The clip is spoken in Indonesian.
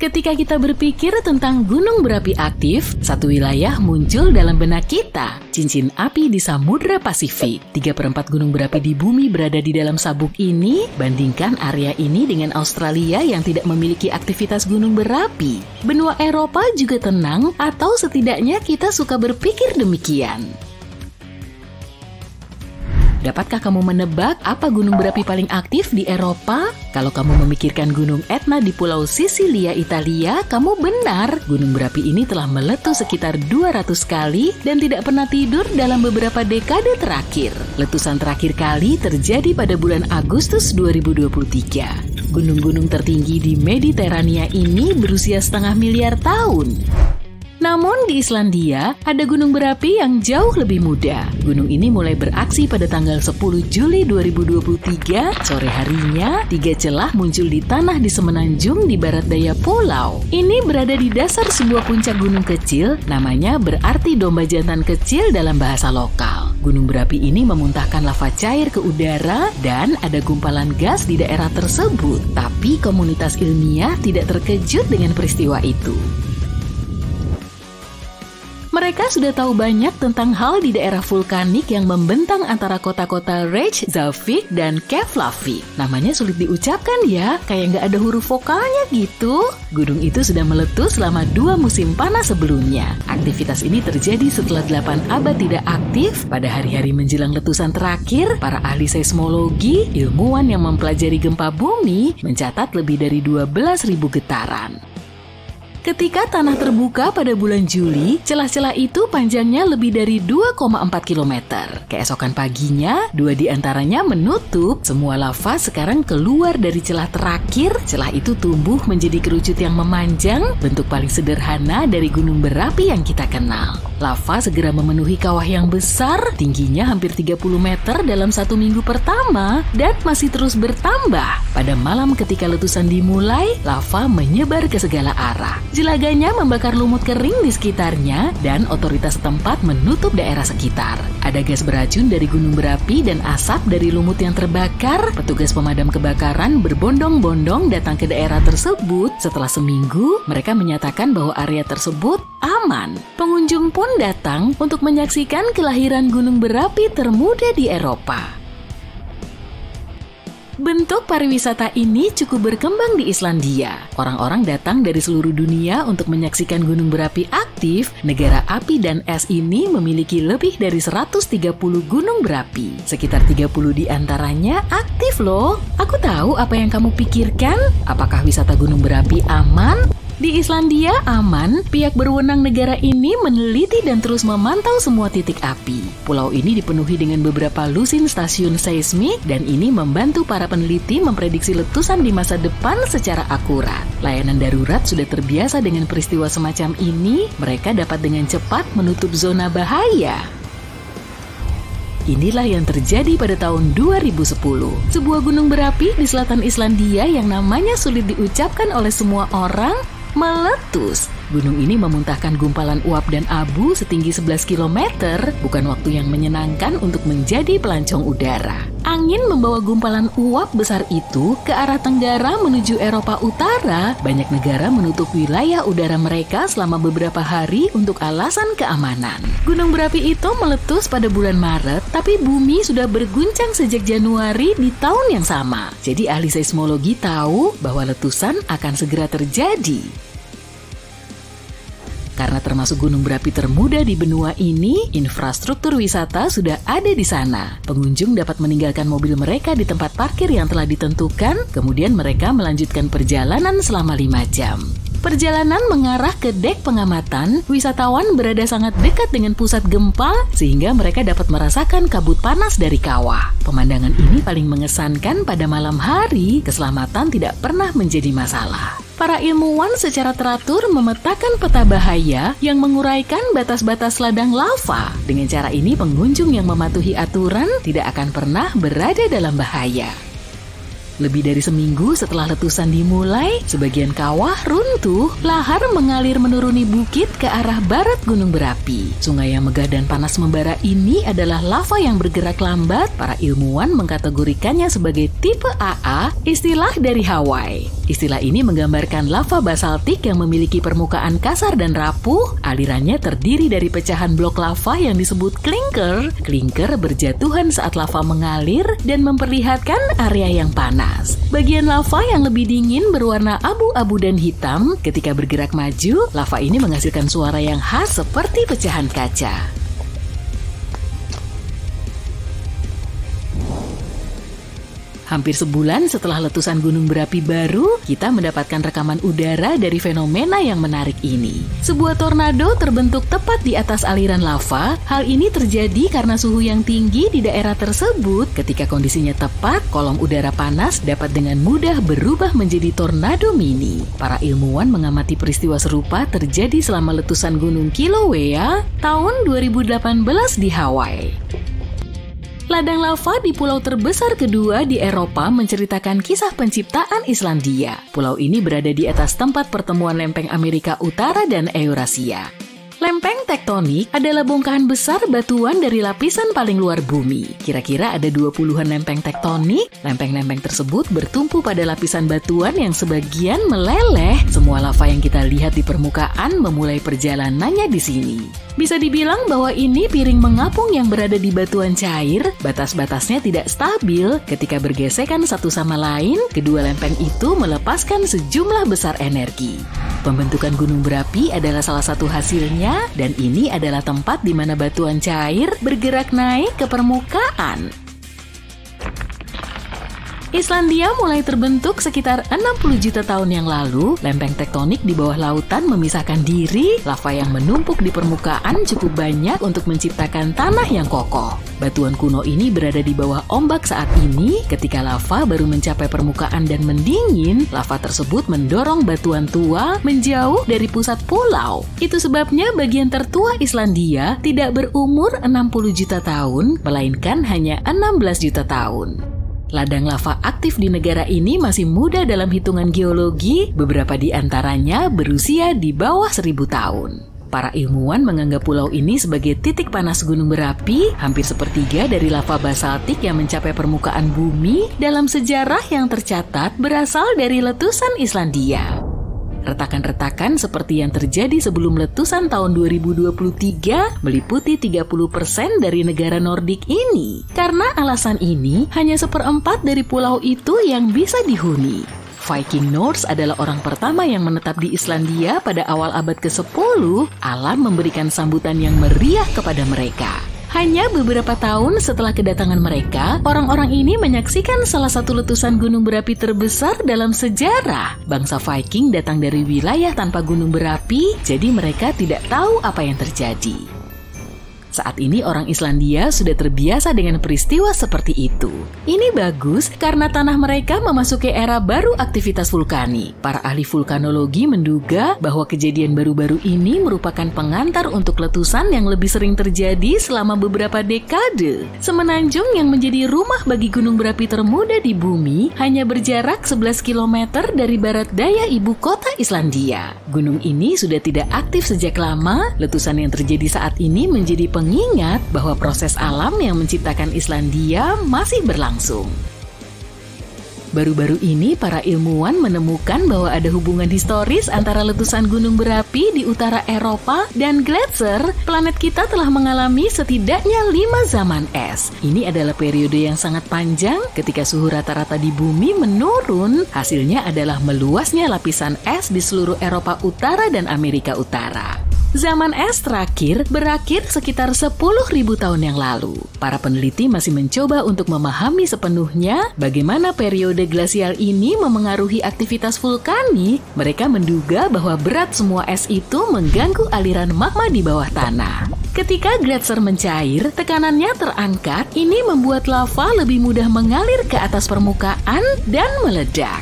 Ketika kita berpikir tentang gunung berapi aktif, satu wilayah muncul dalam benak kita. Cincin api di Samudra Pasifik. 3/4 gunung berapi di bumi berada di dalam sabuk ini. Bandingkan area ini dengan Australia yang tidak memiliki aktivitas gunung berapi. Benua Eropa juga tenang, atau setidaknya kita suka berpikir demikian. Dapatkah kamu menebak apa gunung berapi paling aktif di Eropa? Kalau kamu memikirkan Gunung Etna di Pulau Sisilia, Italia, kamu benar. Gunung berapi ini telah meletus sekitar 200 kali dan tidak pernah tidur dalam beberapa dekade terakhir. Letusan terakhir kali terjadi pada bulan Agustus 2023. Gunung-gunung tertinggi di Mediterania ini berusia 0,5 miliar tahun. Namun di Islandia, ada gunung berapi yang jauh lebih muda. Gunung ini mulai beraksi pada tanggal 10 Juli 2023. Sore harinya, 3 celah muncul di tanah di semenanjung di barat daya pulau. Ini berada di dasar sebuah puncak gunung kecil, namanya berarti domba jantan kecil dalam bahasa lokal. Gunung berapi ini memuntahkan lava cair ke udara dan ada gumpalan gas di daerah tersebut. Tapi komunitas ilmiah tidak terkejut dengan peristiwa itu. Mereka sudah tahu banyak tentang hal di daerah vulkanik yang membentang antara kota-kota Reykjavik dan Keflavik. Namanya sulit diucapkan ya, kayak nggak ada huruf vokalnya gitu. Gunung itu sudah meletus selama 2 musim panas sebelumnya. Aktivitas ini terjadi setelah 8 abad tidak aktif. Pada hari-hari menjelang letusan terakhir, para ahli seismologi, ilmuwan yang mempelajari gempa bumi, mencatat lebih dari 12.000 getaran. Ketika tanah terbuka pada bulan Juli, celah-celah itu panjangnya lebih dari 2,4 km. Keesokan paginya, 2 di antaranya menutup. Semua lava sekarang keluar dari celah terakhir. Celah itu tumbuh menjadi kerucut yang memanjang, bentuk paling sederhana dari gunung berapi yang kita kenal. Lava segera memenuhi kawah yang besar, tingginya hampir 30 meter dalam 1 minggu pertama, dan masih terus bertambah. Pada malam ketika letusan dimulai, lava menyebar ke segala arah. Jelaganya membakar lumut kering di sekitarnya dan otoritas setempat menutup daerah sekitar. Ada gas beracun dari gunung berapi dan asap dari lumut yang terbakar. Petugas pemadam kebakaran berbondong-bondong datang ke daerah tersebut. Setelah seminggu, mereka menyatakan bahwa area tersebut aman. Pengunjung pun datang untuk menyaksikan kelahiran gunung berapi termuda di Eropa. Bentuk pariwisata ini cukup berkembang di Islandia. Orang-orang datang dari seluruh dunia untuk menyaksikan gunung berapi aktif. Negara api dan es ini memiliki lebih dari 130 gunung berapi. Sekitar 30 di antaranya aktif loh. Aku tahu apa yang kamu pikirkan. Apakah wisata gunung berapi aman? Di Islandia aman, pihak berwenang negara ini meneliti dan terus memantau semua titik api. Pulau ini dipenuhi dengan beberapa lusin stasiun seismik dan ini membantu para peneliti memprediksi letusan di masa depan secara akurat. Layanan darurat sudah terbiasa dengan peristiwa semacam ini, mereka dapat dengan cepat menutup zona bahaya. Inilah yang terjadi pada tahun 2010. Sebuah gunung berapi di selatan Islandia yang namanya sulit diucapkan oleh semua orang, meletus. Gunung ini memuntahkan gumpalan uap dan abu setinggi 11 km, bukan waktu yang menyenangkan untuk menjadi pelancong udara. Angin membawa gumpalan uap besar itu ke arah tenggara menuju Eropa Utara. Banyak negara menutup wilayah udara mereka selama beberapa hari untuk alasan keamanan. Gunung berapi itu meletus pada bulan Maret, tapi bumi sudah berguncang sejak Januari di tahun yang sama. Jadi ahli seismologi tahu bahwa letusan akan segera terjadi. Karena termasuk gunung berapi termuda di benua ini, infrastruktur wisata sudah ada di sana. Pengunjung dapat meninggalkan mobil mereka di tempat parkir yang telah ditentukan, kemudian mereka melanjutkan perjalanan selama 5 jam. Perjalanan mengarah ke dek pengamatan, wisatawan berada sangat dekat dengan pusat gempa sehingga mereka dapat merasakan kabut panas dari kawah. Pemandangan ini paling mengesankan pada malam hari, keselamatan tidak pernah menjadi masalah. Para ilmuwan secara teratur memetakan peta bahaya yang menguraikan batas-batas ladang lava. Dengan cara ini pengunjung yang mematuhi aturan tidak akan pernah berada dalam bahaya. Lebih dari seminggu setelah letusan dimulai, sebagian kawah runtuh, lahar mengalir menuruni bukit ke arah barat gunung berapi. Sungai yang megah dan panas membara ini adalah lava yang bergerak lambat. Para ilmuwan mengkategorikannya sebagai tipe AA, istilah dari Hawaii. Istilah ini menggambarkan lava basaltik yang memiliki permukaan kasar dan rapuh. Alirannya terdiri dari pecahan blok lava yang disebut klinker. Klinker berjatuhan saat lava mengalir dan memperlihatkan area yang panas. Bagian lava yang lebih dingin berwarna abu-abu dan hitam. Ketika bergerak maju, lava ini menghasilkan suara yang khas seperti pecahan kaca. Hampir sebulan setelah letusan gunung berapi baru, kita mendapatkan rekaman udara dari fenomena yang menarik ini. Sebuah tornado terbentuk tepat di atas aliran lava. Hal ini terjadi karena suhu yang tinggi di daerah tersebut. Ketika kondisinya tepat, kolom udara panas dapat dengan mudah berubah menjadi tornado mini. Para ilmuwan mengamati peristiwa serupa terjadi selama letusan gunung Kilauea tahun 2018 di Hawaii. Ladang lava di pulau terbesar kedua di Eropa menceritakan kisah penciptaan Islandia. Pulau ini berada di atas tempat pertemuan lempeng Amerika Utara dan Eurasia. Lempeng tektonik adalah bongkahan besar batuan dari lapisan paling luar bumi. Kira-kira ada 20-an lempeng tektonik. Lempeng-lempeng tersebut bertumpu pada lapisan batuan yang sebagian meleleh. Semua lava yang kita lihat di permukaan memulai perjalanannya di sini. Bisa dibilang bahwa ini piring mengapung yang berada di batuan cair. Batas-batasnya tidak stabil. Ketika bergesekan satu sama lain, kedua lempeng itu melepaskan sejumlah besar energi. Pembentukan gunung berapi adalah salah satu hasilnya, dan ini adalah tempat di mana batuan cair bergerak naik ke permukaan. Islandia mulai terbentuk sekitar 60 juta tahun yang lalu. Lempeng tektonik di bawah lautan memisahkan diri. Lava yang menumpuk di permukaan cukup banyak untuk menciptakan tanah yang kokoh. Batuan kuno ini berada di bawah ombak saat ini. Ketika lava baru mencapai permukaan dan mendingin, lava tersebut mendorong batuan tua menjauh dari pusat pulau. Itu sebabnya bagian tertua Islandia tidak berumur 60 juta tahun, melainkan hanya 16 juta tahun. Ladang lava aktif di negara ini masih muda dalam hitungan geologi, beberapa di antaranya berusia di bawah 1000 tahun. Para ilmuwan menganggap pulau ini sebagai titik panas gunung berapi, hampir sepertiga dari lava basaltik yang mencapai permukaan bumi dalam sejarah yang tercatat berasal dari letusan Islandia. Retakan-retakan seperti yang terjadi sebelum letusan tahun 2023 meliputi 30% dari negara Nordik ini. Karena alasan ini, hanya 1/4 dari pulau itu yang bisa dihuni. Viking Norse adalah orang pertama yang menetap di Islandia pada awal abad ke-10. Alam memberikan sambutan yang meriah kepada mereka. Hanya beberapa tahun setelah kedatangan mereka, orang-orang ini menyaksikan salah satu letusan gunung berapi terbesar dalam sejarah. Bangsa Viking datang dari wilayah tanpa gunung berapi, jadi mereka tidak tahu apa yang terjadi. Saat ini orang Islandia sudah terbiasa dengan peristiwa seperti itu. Ini bagus karena tanah mereka memasuki era baru aktivitas vulkanik. Para ahli vulkanologi menduga bahwa kejadian baru-baru ini merupakan pengantar untuk letusan yang lebih sering terjadi selama beberapa dekade. Semenanjung yang menjadi rumah bagi gunung berapi termuda di bumi hanya berjarak 11 km dari barat daya ibu kota Islandia. Gunung ini sudah tidak aktif sejak lama. Letusan yang terjadi saat ini menjadi mengingat bahwa proses alam yang menciptakan Islandia masih berlangsung. Baru-baru ini, para ilmuwan menemukan bahwa ada hubungan historis antara letusan gunung berapi di utara Eropa dan gletser. Planet kita telah mengalami setidaknya 5 zaman es. Ini adalah periode yang sangat panjang ketika suhu rata-rata di bumi menurun. Hasilnya adalah meluasnya lapisan es di seluruh Eropa Utara dan Amerika Utara. Zaman es terakhir berakhir sekitar 10.000 tahun yang lalu. Para peneliti masih mencoba untuk memahami sepenuhnya bagaimana periode glasial ini memengaruhi aktivitas vulkanik. Mereka menduga bahwa berat semua es itu mengganggu aliran magma di bawah tanah. Ketika gletser mencair, tekanannya terangkat. Ini membuat lava lebih mudah mengalir ke atas permukaan dan meledak.